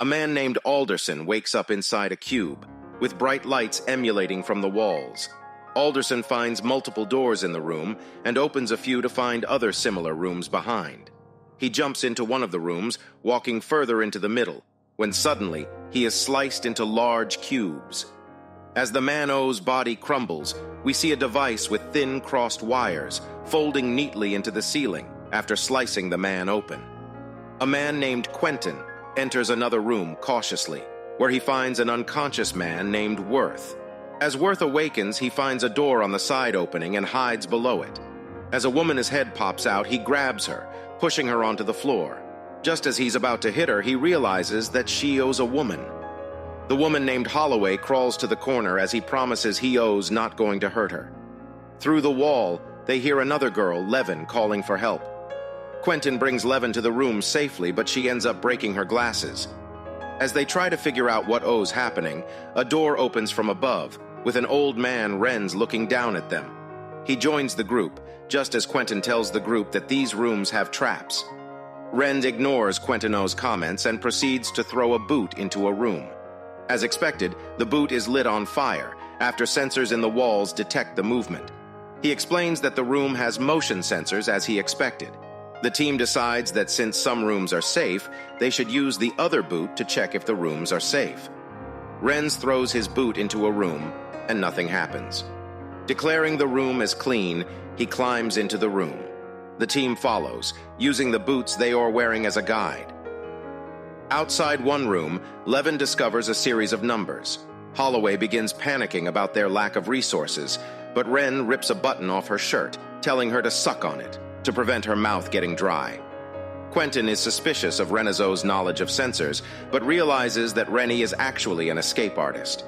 A man named Alderson wakes up inside a cube, with bright lights emulating from the walls. Alderson finds multiple doors in the room and opens a few to find other similar rooms behind. He jumps into one of the rooms, walking further into the middle, when suddenly he is sliced into large cubes. As the Man-O's body crumbles, we see a device with thin crossed wires folding neatly into the ceiling after slicing the man open. A man named Quentin enters another room cautiously, where he finds an unconscious man named Worth. As Worth awakens, he finds a door on the side opening and hides below it. As a woman's head pops out, he grabs her, pushing her onto the floor. Just as he's about to hit her, he realizes that He-Oh's a woman. The woman named Holloway crawls to the corner as he promises He-Oh's not going to hurt her. Through the wall, they hear another girl, Levin, calling for help. Quentin brings Levin to the room safely, but she ends up breaking her glasses. As they try to figure out what O's happening, a door opens from above, with an old man, Renz, looking down at them. He joins the group, just as Quentin tells the group that these rooms have traps. Renz ignores Quentin O's comments and proceeds to throw a boot into a room. As expected, the boot is lit on fire after sensors in the walls detect the movement. He explains that the room has motion sensors as he expected. The team decides that since some rooms are safe, they should use the other boot to check if the rooms are safe. Renz throws his boot into a room, and nothing happens. Declaring the room as clean, he climbs into the room. The team follows, using the boots they are wearing as a guide. Outside one room, Levin discovers a series of numbers. Holloway begins panicking about their lack of resources, but Ren rips a button off her shirt, telling her to suck on it, to prevent her mouth getting dry. Quentin is suspicious of Renazo's knowledge of sensors, but realizes that Rennie is actually an escape artist.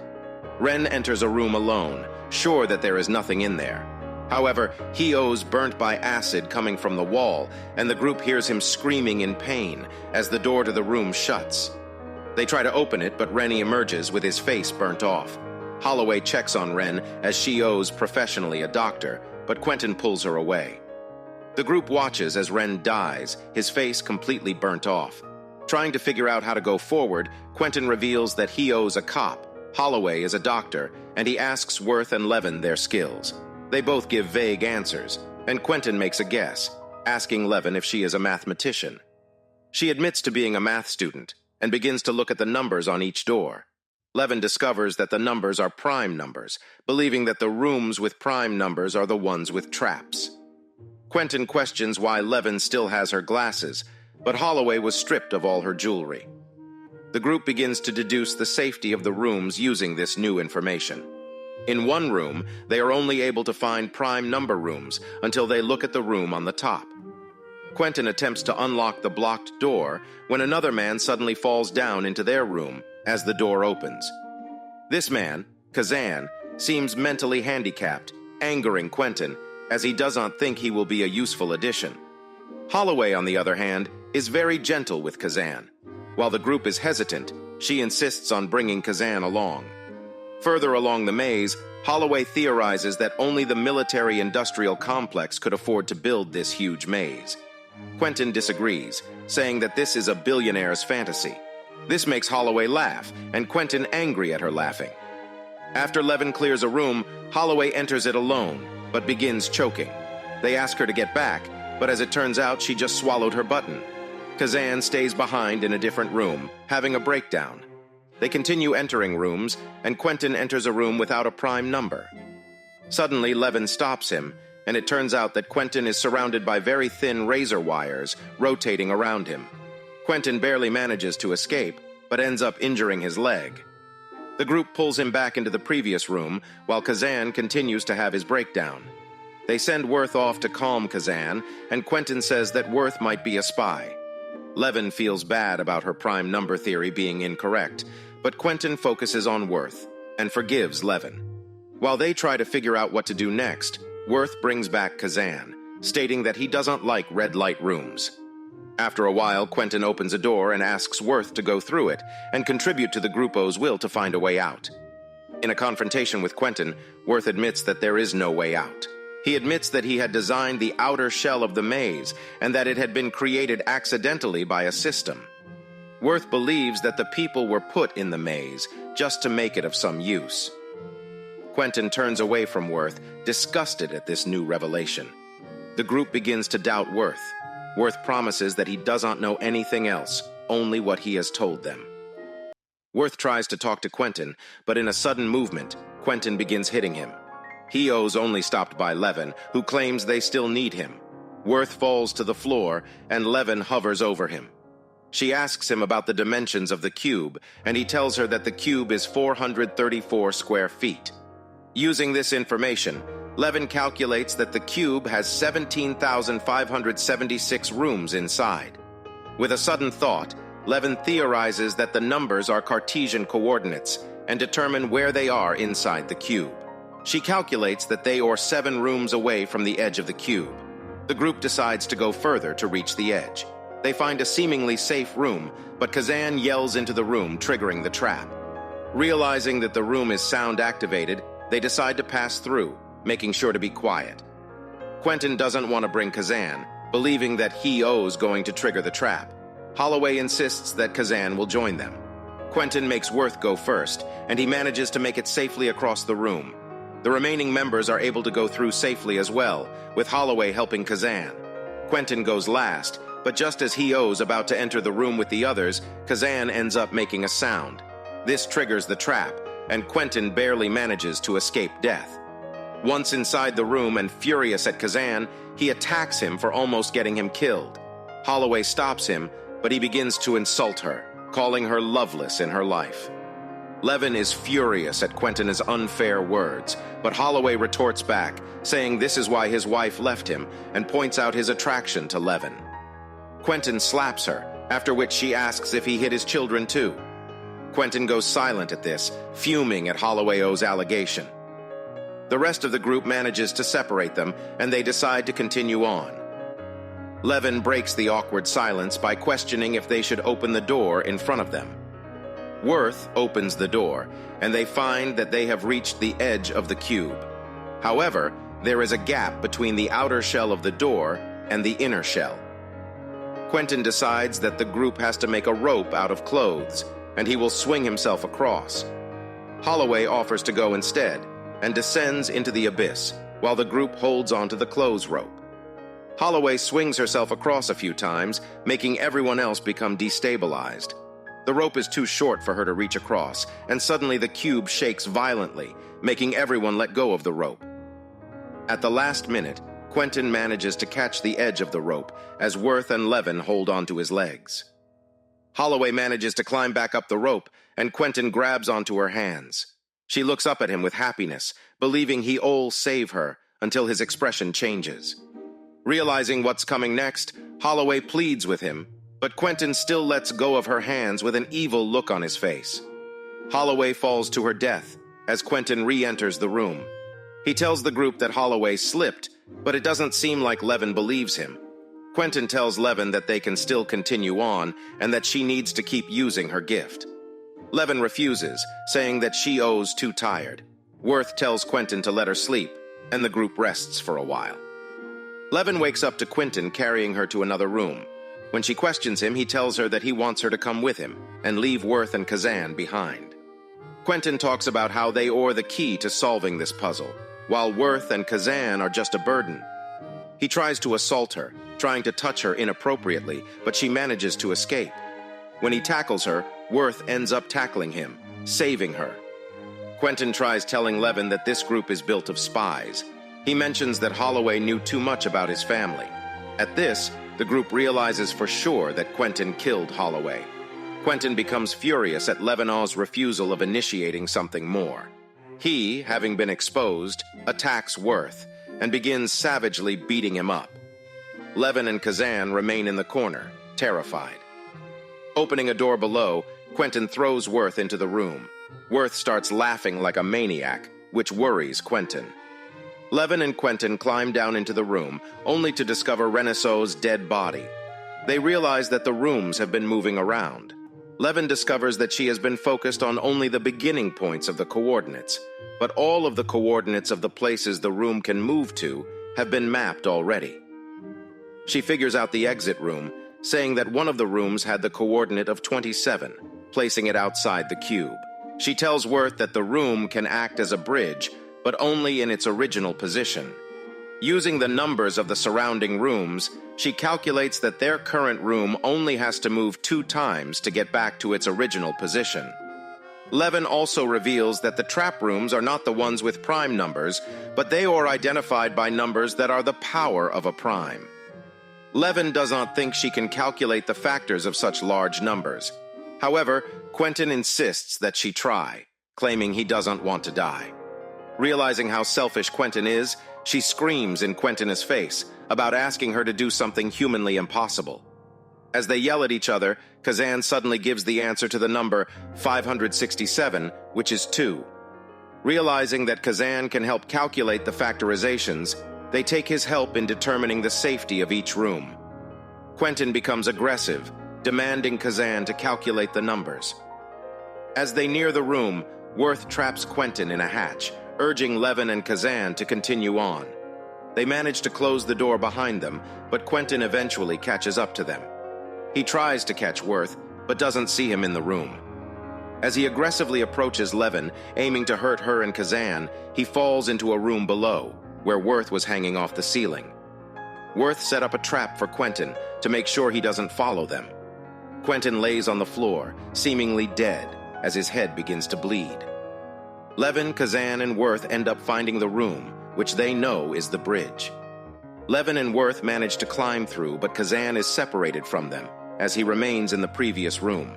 Ren enters a room alone, sure that there is nothing in there. However, He-Oh's burnt by acid coming from the wall, and the group hears him screaming in pain as the door to the room shuts. They try to open it, but Rennie emerges with his face burnt off. Holloway checks on Ren as He-Oh's professionally a doctor, but Quentin pulls her away. The group watches as Ren dies, his face completely burnt off. Trying to figure out how to go forward, Quentin reveals that He-Oh's a cop, Holloway is a doctor, and he asks Worth and Levin their skills. They both give vague answers, and Quentin makes a guess, asking Levin if she is a mathematician. She admits to being a math student, and begins to look at the numbers on each door. Levin discovers that the numbers are prime numbers, believing that the rooms with prime numbers are the ones with traps. Quentin questions why Levin still has her glasses, but Holloway was stripped of all her jewelry. The group begins to deduce the safety of the rooms using this new information. In one room, they are only able to find prime number rooms until they look at the room on the top. Quentin attempts to unlock the blocked door when another man suddenly falls down into their room as the door opens. This man, Kazan, seems mentally handicapped, angering Quentin, as he does not think he will be a useful addition. Holloway, on the other hand, is very gentle with Kazan. While the group is hesitant, she insists on bringing Kazan along. Further along the maze, Holloway theorizes that only the military-industrial complex could afford to build this huge maze. Quentin disagrees, saying that this is a billionaire's fantasy. This makes Holloway laugh, and Quentin angry at her laughing. After Levin clears a room, Holloway enters it alone, but begins choking. They ask her to get back, but as it turns out, she just swallowed her button. Kazan stays behind in a different room, having a breakdown. They continue entering rooms, and Quentin enters a room without a prime number. Suddenly, Levin stops him, and it turns out that Quentin is surrounded by very thin razor wires rotating around him. Quentin barely manages to escape, but ends up injuring his leg. The group pulls him back into the previous room, while Kazan continues to have his breakdown. They send Worth off to calm Kazan, and Quentin says that Worth might be a spy. Levin feels bad about her prime number theory being incorrect, but Quentin focuses on Worth and forgives Levin. While they try to figure out what to do next, Worth brings back Kazan, stating that he doesn't like red light rooms. After a while, Quentin opens a door and asks Worth to go through it and contribute to the Gruppo's will to find a way out. In a confrontation with Quentin, Worth admits that there is no way out. He admits that he had designed the outer shell of the maze and that it had been created accidentally by a system. Worth believes that the people were put in the maze just to make it of some use. Quentin turns away from Worth, disgusted at this new revelation. The group begins to doubt Worth. Worth promises that he does not know anything else, only what he has told them. Worth tries to talk to Quentin, but in a sudden movement, Quentin begins hitting him. He-Oh's only stopped by Levin, who claims they still need him. Worth falls to the floor, and Levin hovers over him. She asks him about the dimensions of the cube, and he tells her that the cube is 434 square feet. Using this information, Levin calculates that the cube has 17,576 rooms inside. With a sudden thought, Levin theorizes that the numbers are Cartesian coordinates and determine where they are inside the cube. She calculates that they are 7 rooms away from the edge of the cube. The group decides to go further to reach the edge. They find a seemingly safe room, but Kazan yells into the room, triggering the trap. Realizing that the room is sound-activated, they decide to pass through, making sure to be quiet. Quentin doesn't want to bring Kazan, believing that He-Oh's going to trigger the trap. Holloway insists that Kazan will join them. Quentin makes Worth go first, and he manages to make it safely across the room. The remaining members are able to go through safely as well, with Holloway helping Kazan. Quentin goes last, but just as He-Oh's about to enter the room with the others, Kazan ends up making a sound. This triggers the trap, and Quentin barely manages to escape death. Once inside the room and furious at Kazan, he attacks him for almost getting him killed. Holloway stops him, but he begins to insult her, calling her loveless in her life. Levin is furious at Quentin's unfair words, but Holloway retorts back, saying this is why his wife left him, and points out his attraction to Levin. Quentin slaps her, after which she asks if he hit his children too. Quentin goes silent at this, fuming at Holloway's allegation. The rest of the group manages to separate them, and they decide to continue on. Levin breaks the awkward silence by questioning if they should open the door in front of them. Worth opens the door, and they find that they have reached the edge of the cube. However, there is a gap between the outer shell of the door and the inner shell. Quentin decides that the group has to make a rope out of clothes, and he will swing himself across. Holloway offers to go instead, and descends into the abyss, while the group holds onto the clothes rope. Holloway swings herself across a few times, making everyone else become destabilized. The rope is too short for her to reach across, and suddenly the cube shakes violently, making everyone let go of the rope. At the last minute, Quentin manages to catch the edge of the rope as Worth and Levin hold onto his legs. Holloway manages to climb back up the rope, and Quentin grabs onto her hands. She looks up at him with happiness, believing he'll save her, until his expression changes. Realizing what's coming next, Holloway pleads with him, but Quentin still lets go of her hands with an evil look on his face. Holloway falls to her death as Quentin re-enters the room. He tells the group that Holloway slipped, but it doesn't seem like Levin believes him. Quentin tells Levin that they can still continue on and that she needs to keep using her gift. Levin refuses, saying that He-Oh's too tired. Worth tells Quentin to let her sleep, and the group rests for a while. Levin wakes up to Quentin carrying her to another room. When she questions him, he tells her that he wants her to come with him and leave Worth and Kazan behind. Quentin talks about how they are the key to solving this puzzle, while Worth and Kazan are just a burden. He tries to assault her, trying to touch her inappropriately, but she manages to escape. When he tackles her, Worth ends up tackling him, saving her. Quentin tries telling Levin that this group is built of spies. He mentions that Holloway knew too much about his family. At this, the group realizes for sure that Quentin killed Holloway. Quentin becomes furious at Levin's refusal of initiating something more. He, having been exposed, attacks Worth and begins savagely beating him up. Levin and Kazan remain in the corner, terrified. Opening a door below, Quentin throws Worth into the room. Worth starts laughing like a maniac, which worries Quentin. Levin and Quentin climb down into the room, only to discover Renisso's dead body. They realize that the rooms have been moving around. Levin discovers that she has been focused on only the beginning points of the coordinates, but all of the coordinates of the places the room can move to have been mapped already. She figures out the exit room, saying that one of the rooms had the coordinate of 27, placing it outside the cube. She tells Worth that the room can act as a bridge, but only in its original position. Using the numbers of the surrounding rooms, she calculates that their current room only has to move 2 times to get back to its original position. Levin also reveals that the trap rooms are not the ones with prime numbers, but they are identified by numbers that are the power of a prime. Levin does not think she can calculate the factors of such large numbers. However, Quentin insists that she try, claiming he doesn't want to die. Realizing how selfish Quentin is, she screams in Quentina's face about asking her to do something humanly impossible. As they yell at each other, Kazan suddenly gives the answer to the number 567, which is 2. Realizing that Kazan can help calculate the factorizations, they take his help in determining the safety of each room. Quentin becomes aggressive, demanding Kazan to calculate the numbers. As they near the room, Worth traps Quentin in a hatch, urging Levin and Kazan to continue on. They manage to close the door behind them, but Quentin eventually catches up to them. He tries to catch Worth, but doesn't see him in the room. As he aggressively approaches Levin, aiming to hurt her and Kazan, he falls into a room below, where Worth was hanging off the ceiling. Worth set up a trap for Quentin to make sure he doesn't follow them. Quentin lays on the floor, seemingly dead, as his head begins to bleed. Levin, Kazan, and Worth end up finding the room, which they know is the bridge. Levin and Worth manage to climb through, but Kazan is separated from them, as he remains in the previous room.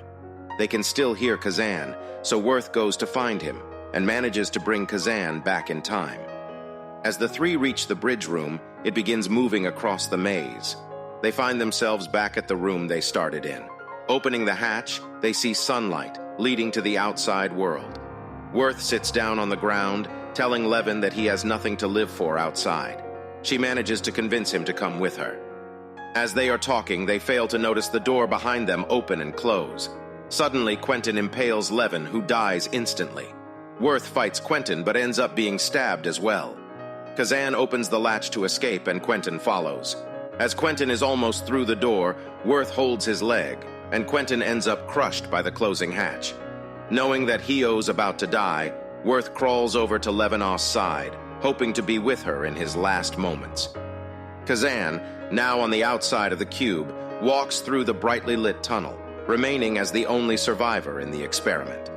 They can still hear Kazan, so Worth goes to find him, and manages to bring Kazan back in time. As the 3 reach the bridge room, it begins moving across the maze. They find themselves back at the room they started in. Opening the hatch, they see sunlight, leading to the outside world. Worth sits down on the ground, telling Levin that he has nothing to live for outside. She manages to convince him to come with her. As they are talking, they fail to notice the door behind them open and close. Suddenly, Quentin impales Levin, who dies instantly. Worth fights Quentin, but ends up being stabbed as well. Kazan opens the latch to escape, and Quentin follows. As Quentin is almost through the door, Worth holds his leg, and Quentin ends up crushed by the closing hatch. Knowing that Hio's about to die, Worth crawls over to Levinov's side, hoping to be with her in his last moments. Kazan, now on the outside of the cube, walks through the brightly lit tunnel, remaining as the only survivor in the experiment.